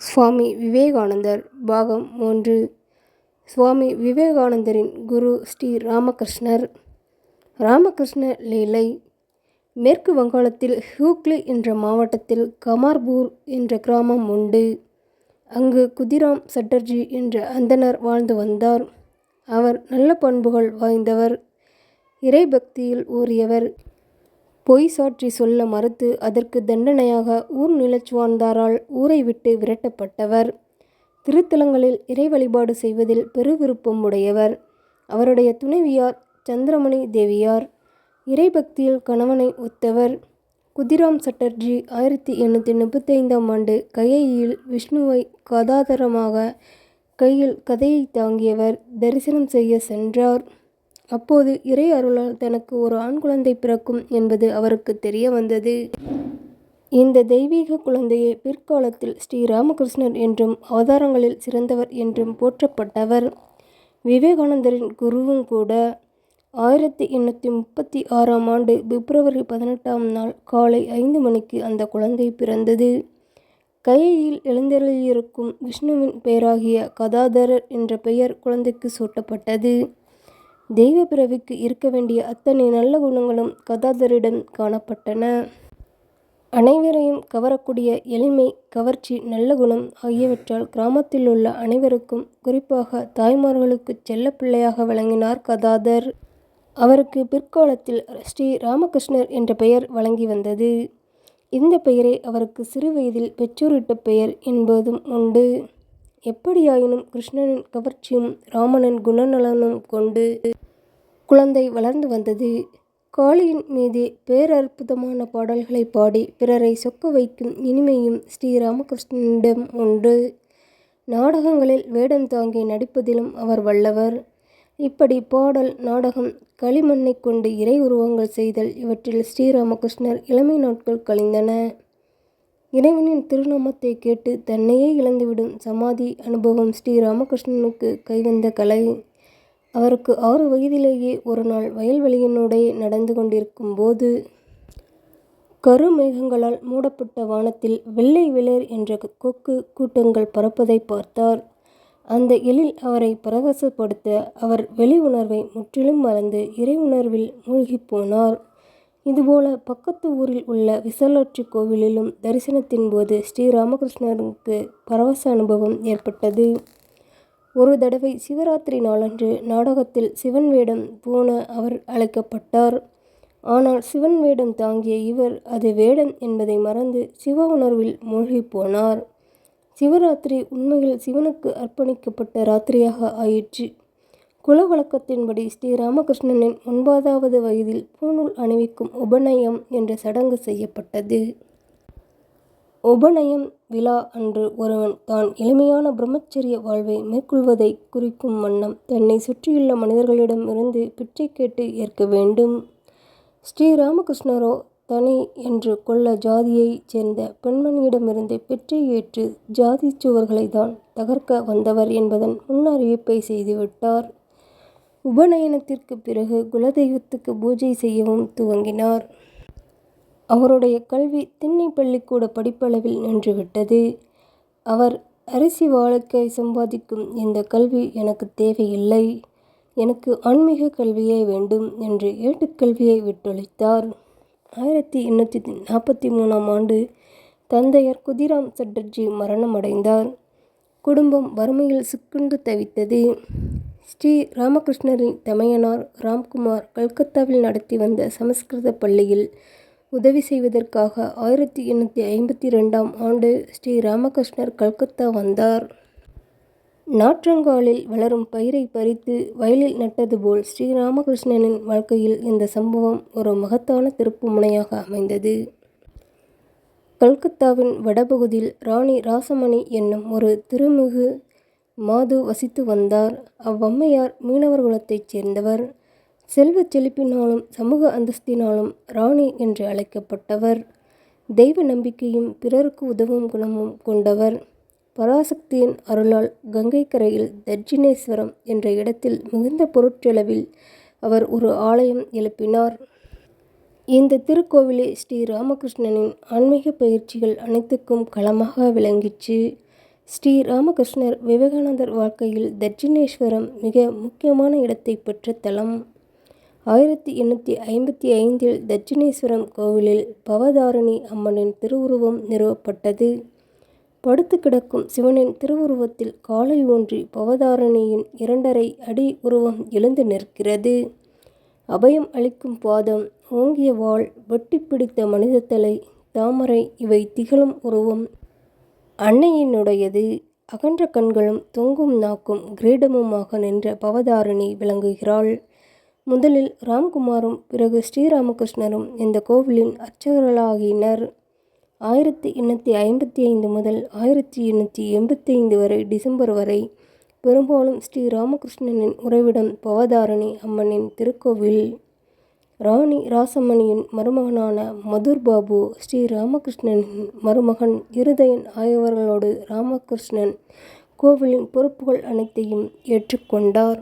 சுவாமி விவேகானந்தர் பாகம் 3. சுவாமி விவேகானந்தரின் குரு ஸ்ரீ ராமகிருஷ்ணர். ராமகிருஷ்ண லீலை. மேற்கு வங்காளத்தில் ஹூக்ளி என்ற மாவட்டத்தில் கமார்பூர் என்ற கிராமம் உண்டு. அங்கு குதிராம் சட்டர்ஜி என்ற அந்தணர் வாழ்ந்து வந்தார். அவர் நல்ல பண்புகள் வாய்ந்தவர், இறைபக்தியில் ஊறியவர். பொய் சாட்சி சொல்ல மறுத்து அதற்கு தண்டனையாக ஊர் நிலச்சுவான்தாரால் ஊரை விட்டு விரட்டப்பட்டவர். திருத்தலங்களில் இறை வழிபாடு செய்வதில் பெருவிருப்பம் உடையவர். அவருடைய துணைவியார் சந்திரமணி தேவியார். இறைபக்தியில் கணவனை ஒத்தவர். குதிராம் சட்டர்ஜி 1835ஆம் ஆண்டு கயையில் விஷ்ணுவை கதாதரமாக கையில் கதையை தாங்கியவர் தரிசனம் செய்ய சென்றார். அப்போது இறை அருளால் தனக்கு ஒரு ஆண் குழந்தை பிறக்கும் என்பது அவருக்கு தெரிய வந்தது. இந்த தெய்வீக குழந்தையை பிற்காலத்தில் ஸ்ரீ ராமகிருஷ்ணர் என்றும் அவதாரங்களில் சிறந்தவர் என்றும் போற்றப்பட்டவர். விவேகானந்தரின் குருவும் கூட. 1836ஆம் ஆண்டு பிப்ரவரி 18ஆம் நாள் காலை 5 மணிக்கு அந்த குழந்தை பிறந்தது. கயையில் எழுந்தருளியிருக்கும் விஷ்ணுவின் பெயராகிய கதாதரர் என்ற பெயர் குழந்தைக்கு சூட்டப்பட்டது. தெய்வ பிறவிக்கு இருக்க வேண்டிய அத்தனை நல்ல குணங்களும் கதாதரிடம் காணப்பட்டன. அனைவரையும் கவரக்கூடிய எளிமை, கவர்ச்சி, நல்ல குணம் ஆகியவற்றால் கிராமத்தில் உள்ள அனைவருக்கும், குறிப்பாக தாய்மார்களுக்கு செல்ல பிள்ளையாக விளங்கினார் கதாதர். அவருக்கு பிற்காலத்தில் ஸ்ரீ ராமகிருஷ்ணர் என்ற பெயர் வழங்கி வந்தது. இந்த பெயரை அவருக்கு சிறு வயதில் பெற்றோரிட்ட பெயர் என்பதும் உண்டு. எப்படியாயினும் கிருஷ்ணனின் கவர்ச்சியும் ராமனின் குணநலனும் கொண்டு குழந்தை வளர்ந்து வந்தது. காளியின் மீது பேரற்புதமான பாடல்களை பாடி பிறரை சொக்க வைக்கும் இனிமையும் ஸ்ரீ ராமகிருஷ்ணனிடம் உண்டு. நாடகங்களில் வேடம் தாங்கி நடிப்பதிலும் அவர் வல்லவர். இப்படி பாடல், நாடகம், களிமண்ணை கொண்டு இறை உருவங்கள் செய்தல் இவற்றில் ஸ்ரீராமகிருஷ்ணர் இளமை நாட்கள் கழிந்தன. இறைவனின் திருநாமத்தை கேட்டு தன்னையே இழந்துவிடும் சமாதி அனுபவம் ஸ்ரீராமகிருஷ்ணனுக்கு கைவந்த கலை. அவருக்கு 6 வயதிலேயே ஒரு நாள் வயல்வெளியினூடே நடந்து கொண்டிருக்கும் போது கருமேகங்களால் மூடப்பட்ட வானத்தில் வெள்ளை வெளேர் என்ற கொக்கு கூட்டங்கள் பறப்பதை பார்த்தார். அந்த எழில் அவரை பரவசப்படுத்த அவர் வெளி உணர்வை முற்றிலும் மறந்து இறை உணர்வில் மூழ்கிப் போனார். இதுபோல பக்கத்து ஊரில் உள்ள விசாலாட்சி கோவிலிலும் தரிசனத்தின் போது ஸ்ரீராமகிருஷ்ணருக்கு பரவச அனுபவம் ஏற்பட்டது. ஒரு தடவை சிவராத்திரி நாளன்று நாடகத்தில் சிவன் வேடம் பூண அவர் அழைக்கப்பட்டார். ஆனால் சிவன் வேடம் தாங்கிய இவர் அது வேடம் என்பதை மறந்து சிவ உணர்வில் மூழ்கி போனார். சிவராத்திரி உண்மையில் சிவனுக்கு அர்ப்பணிக்கப்பட்ட ராத்திரியாக ஆயிற்று. குல வழக்கத்தின்படி ஸ்ரீராமகிருஷ்ணனின் 9வது வயதில் பூணூல் அணிவிக்கும் உபநயம் என்ற சடங்கு செய்யப்பட்டது. உபநயம் விழா அன்று ஒருவன் தான் எளிமையான பிரம்மச்சரிய வாழ்வை மேற்கொள்வதை குறிக்கும் வண்ணம் தன்னை சுற்றியுள்ள மனிதர்களிடம் இருந்து பிச்சை கேட்டு ஏற்க வேண்டும். ஸ்ரீராமகிருஷ்ணரோ தனி என்று கொள்ள ஜாதியைச் சேர்ந்த பெண்மணியிடமிருந்து பிச்சை ஏற்று ஜாதி சுவர்களை தான் தகர்க்க வந்தவர் என்பதன் முன் அறிவிப்பை செய்துவிட்டார். உபநயனத்திற்கு பிறகு குலதெய்வத்துக்கு பூஜை செய்யவும் துவங்கினார். அவருடைய கல்வி திண்ணை பள்ளிக்கூட படிப்பளவில் நின்றுவிட்டது. அவர் அரிசி வாழைக்காய் சம்பாதிக்கும் இந்த கல்வி எனக்கு தேவையில்லை, எனக்கு ஆன்மீக கல்வியே வேண்டும் என்று ஏட்டுக்கல்வியை விட்டொழித்தார். 1843ஆம் ஆண்டு தந்தையார் குதிராம் சட்டர்ஜி மரணமடைந்தார். குடும்பம் வறுமையில் சிக்குண்டு தவித்தது. ஸ்ரீ ராமகிருஷ்ணரின் தமையனார் ராம்குமார் கல்கத்தாவில் நடத்தி வந்த சமஸ்கிருத பள்ளியில் உதவி செய்வதற்காக 1852ஆம் ஆண்டு ஸ்ரீ ராமகிருஷ்ணர் கல்கத்தா வந்தார். நாற்றங்காலில் வளரும் பயிரை பறித்து வயலில் நட்டது போல் ஸ்ரீராமகிருஷ்ணனின் வாழ்க்கையில் இந்த சம்பவம் ஒரு மகத்தான திருப்பு முனையாக அமைந்தது. கல்கத்தாவின் வடபகுதியில் ராணி ராசமணி என்னும் ஒரு திருமிகு மாது வசித்து வந்தார். அவ்வம்மையார் மீனவர் குலத்தைச் சேர்ந்தவர். செல்வச் செழிப்பினாலும் சமூக அந்தஸ்தினாலும் ராணி என்று அழைக்கப்பட்டவர். தெய்வ நம்பிக்கையும் பிறருக்கு உதவும் குணமும் கொண்டவர். பராசக்தியின் அருளால் கங்கை கரையில் தட்சிணேஸ்வரம் என்ற இடத்தில் மிகுந்த பொருட்செலவில் அவர் ஒரு ஆலயம் எழுப்பினார். இந்த திருக்கோவிலே ஸ்ரீ ராமகிருஷ்ணனின் ஆன்மீக பயிற்சிகள் அனைத்துக்கும் களமாக விளங்கிற்று. ஸ்ரீ ராமகிருஷ்ணர் விவேகானந்தர் வாழ்க்கையில் தட்சிணேஸ்வரம் மிக முக்கியமான இடத்தை பெற்ற தலம். 1855 தட்சிணேஸ்வரம் கோவிலில் பவதாரணி அம்மனின் திருவுருவம் நிறுவப்பட்டது. படுத்து கிடக்கும் சிவனின் திருவுருவத்தில் காலை ஊன்றி பவதாரணியின் 2½ அடி உருவம் எழுந்து நிற்கிறது. அபயம் அளிக்கும் பாதம், ஓங்கிய வாள், வெட்டி பிடித்த மனித தலை, தாமரை இவை திகழும் உருவம் அன்னையினுடையது. அகன்ற கண்களும் தொங்கும் நாக்கும் கிரீடமுமாக நின்ற பவதாரணி விளங்குகிறாள். முதலில் ராம்குமாரும் பிறகு ஸ்ரீராமகிருஷ்ணரும் இந்த கோவிலின் அர்ச்சகர்களாகினர். 1855 முதல் 1885 வரை டிசம்பர் வரை பெரும்பாலும் ஸ்ரீராமகிருஷ்ணனின் உறைவிடம் பவதாரணி அம்மனின் திருக்கோவில். ராணி ராசமணியின் மருமகனான மதுர் பாபு ஸ்ரீராமகிருஷ்ணனின் மருமகன் இருதயன் ஆகியவர்களோடு ராமகிருஷ்ணன் கோவிலின் பொறுப்புகள் அனைத்தையும் ஏற்றுக்கொண்டார்.